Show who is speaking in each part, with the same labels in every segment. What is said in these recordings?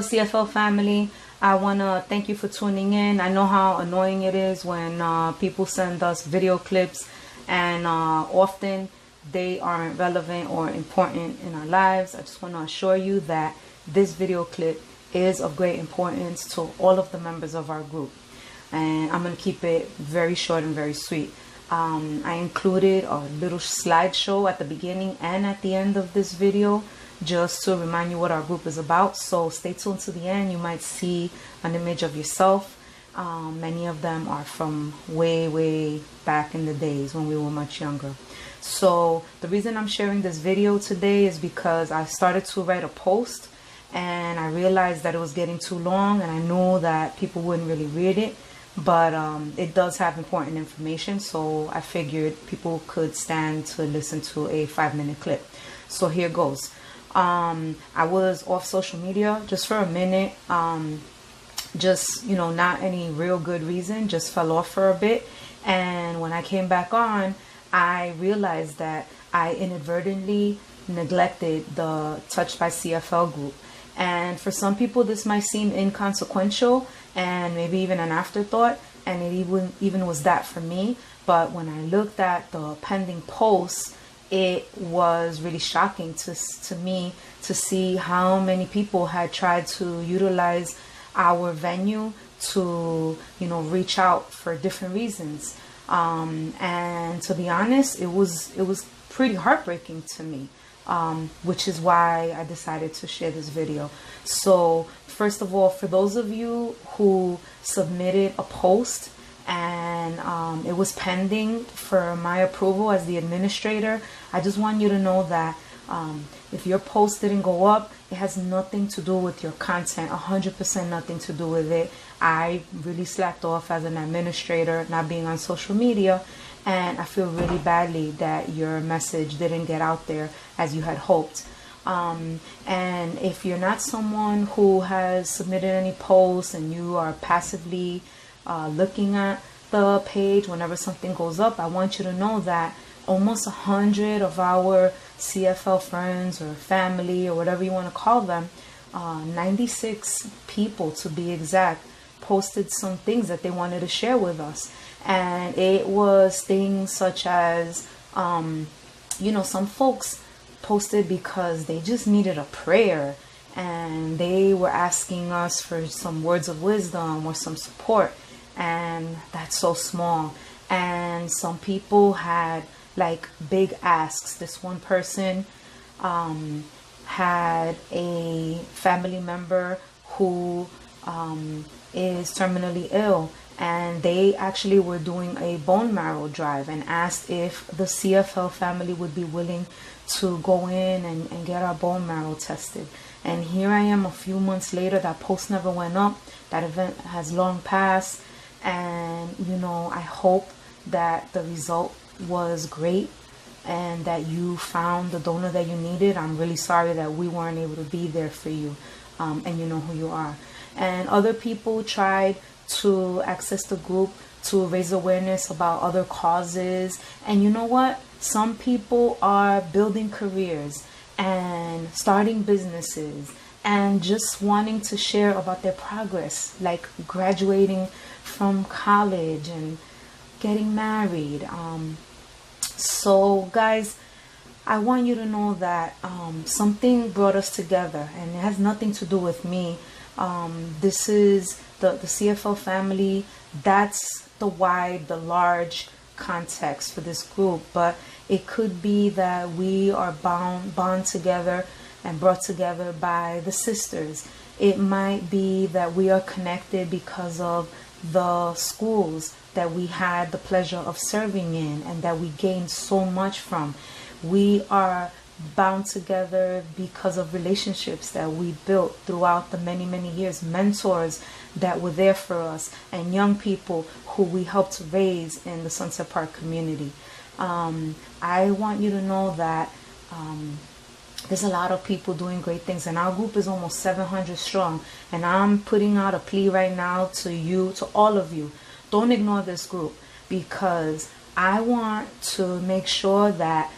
Speaker 1: up, CFL family? I want to thank you for tuning in. I know how annoying it is when people send us video clips and often they aren't relevant or important in our lives. I just want to assure you that this video clip is of great importance to all of the members of our group. And I'm going to keep it very short and very sweet. I included a little slideshow at the beginning and at the end of this video just to remind you what our group is about. So stay tuned to the end. You might see an image of yourself. Many of them are from way back in the days when we were much younger. So the reason I'm sharing this video today is because I started to write a post and I realized that it was getting too long, and I knew that people wouldn't really read it, but it does have important information, so I figured people could stand to listen to a 5-minute clip. So here goes. I was off social media just for a minute, just, you know, not any real good reason, just fell off for a bit. And when I came back on, I realized that I inadvertently neglected the Touched by CFL group. And for some people, this might seem inconsequential and maybe even an afterthought, and it even was that for me. But when I looked at the pending posts, it was really shocking to me to see how many people had tried to utilize our venue to, you know, reach out for different reasons. And to be honest, it was pretty heartbreaking to me, which is why I decided to share this video. So first of all, for those of you who submitted a post and it was pending for my approval as the administrator, I just want you to know that if your post didn't go up, it has nothing to do with your content, 100% nothing to do with it. I really slacked off as an administrator, not being on social media, and I feel really badly that your message didn't get out there as you had hoped. And if you're not someone who has submitted any posts and you are passively looking at the page whenever something goes up, I want you to know that almost 100 of our CFL friends or family or whatever you want to call them, 96 people to be exact, posted some things that they wanted to share with us. And it was things such as, you know, some folks posted because they just needed a prayer and they were asking us for some words of wisdom or some support, and that's so small. And some people had like big asks. This one person had a family member who is terminally ill, and they actually were doing a bone marrow drive and asked if the CFL family would be willing to go in and get our bone marrow tested. And here I am a few months later. That post never went up. That event has long passed, and you know, I hope that the result was great and that you found the donor that you needed. I'm really sorry that we weren't able to be there for you, and you know who you are. And other people tried to access the group to raise awareness about other causes. And you know what? Some people are building careers and starting businesses and just wanting to share about their progress, like graduating from college and getting married. So guys, I want you to know that something brought us together, and it has nothing to do with me. This is the CFL family. That's the wide, the large context for this group, but it could be that we are bond together and brought together by the sisters. It might be that we are connected because of the schools that we had the pleasure of serving in and that we gained so much from. We are bound together because of relationships that we built throughout the many years, mentors that were there for us, and young people who we helped raise in the Sunset Park community. I want you to know that there's a lot of people doing great things, and our group is almost 700 strong. And I'm putting out a plea right now to you, to all of you. Don't ignore this group, because I want to make sure that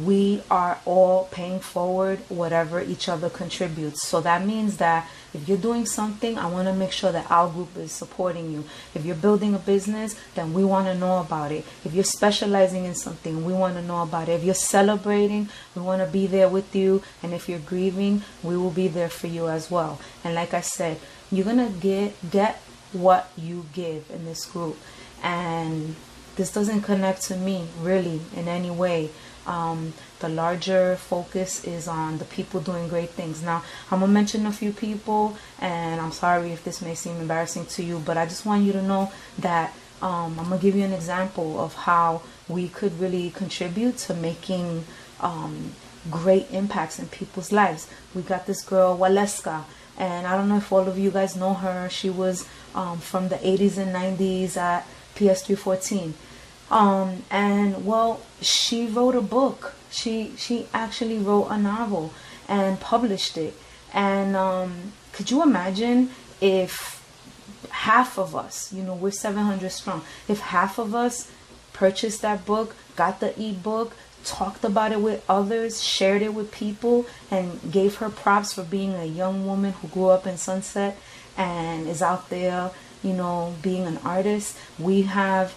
Speaker 1: we are all paying forward whatever each other contributes. So that means that if you're doing something, I want to make sure that our group is supporting you. If you're building a business, then we want to know about it. If you're specializing in something, we want to know about it. If you're celebrating, we want to be there with you. And if you're grieving, we will be there for you as well. And like I said, you're going to get what you give in this group. And this doesn't connect to me really in any way. The larger focus is on the people doing great things. Now, I'm going to mention a few people, and I'm sorry if this may seem embarrassing to you, but I just want you to know that I'm going to give you an example of how we could really contribute to making great impacts in people's lives. We got this girl, Waleska, and I don't know if all of you guys know her. She was from the 80s and 90s at PS314. And well, she wrote a book. She actually wrote a novel and published it. And could you imagine if half of us, we're 700 strong, if half of us purchased that book, got the ebook, talked about it with others, shared it with people, and gave her props for being a young woman who grew up in Sunset and is out there, being an artist. We have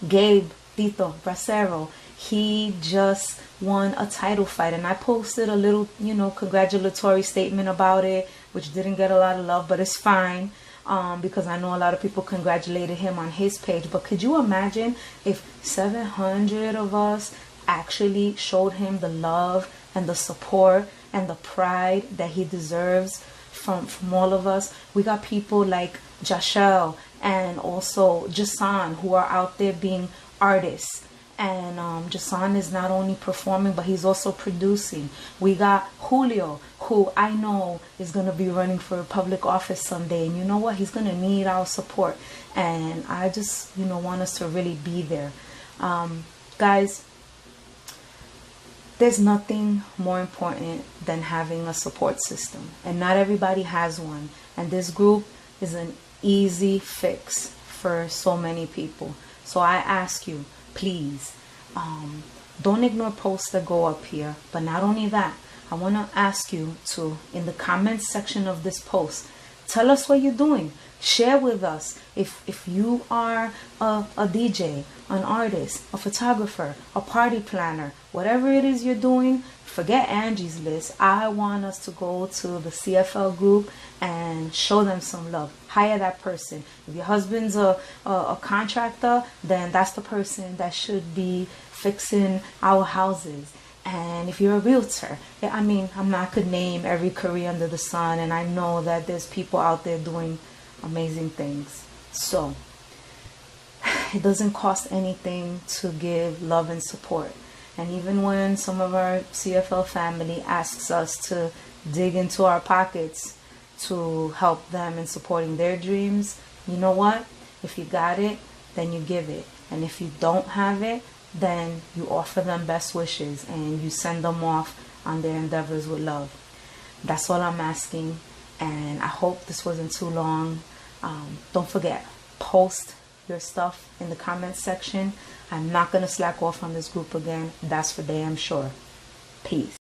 Speaker 1: Gabe Tito Bracero. He just won a title fight, and I posted a little congratulatory statement about it, which didn't get a lot of love, but it's fine, because I know a lot of people congratulated him on his page. But could you imagine if 700 of us actually showed him the love and the support and the pride that he deserves from all of us? We got people like Jashelle and also Jason, who are out there being artists. And Jason is not only performing, but he's also producing. We got Julio, who I know is going to be running for public office someday. And you know what? He's going to need our support. And I just, want us to really be there. Guys, there's nothing more important than having a support system. And not everybody has one. And this group is an easy fix for so many people. So I ask you, please, don't ignore posts that go up here. But not only that, I want to ask you to, in the comments section of this post, tell us what you're doing. Share with us if you are a DJ, an artist, a photographer, a party planner, whatever it is you're doing. Forget Angie's List. I want us to go to the CFL group and show them some love. Hire that person. If your husband's a contractor, then that's the person that should be fixing our houses. And if you're a realtor, I could name every career under the sun, and I know that there's people out there doing amazing things. So it doesn't cost anything to give love and support. And even when some of our CFL family asks us to dig into our pockets to help them in supporting their dreams, you know what? If you got it, then you give it. And if you don't have it, then you offer them best wishes and you send them off on their endeavors with love. That's all I'm asking. And I hope this wasn't too long. Don't forget, post your stuff in the comments section. I'm not going to slack off on this group again. That's for damn sure. Peace.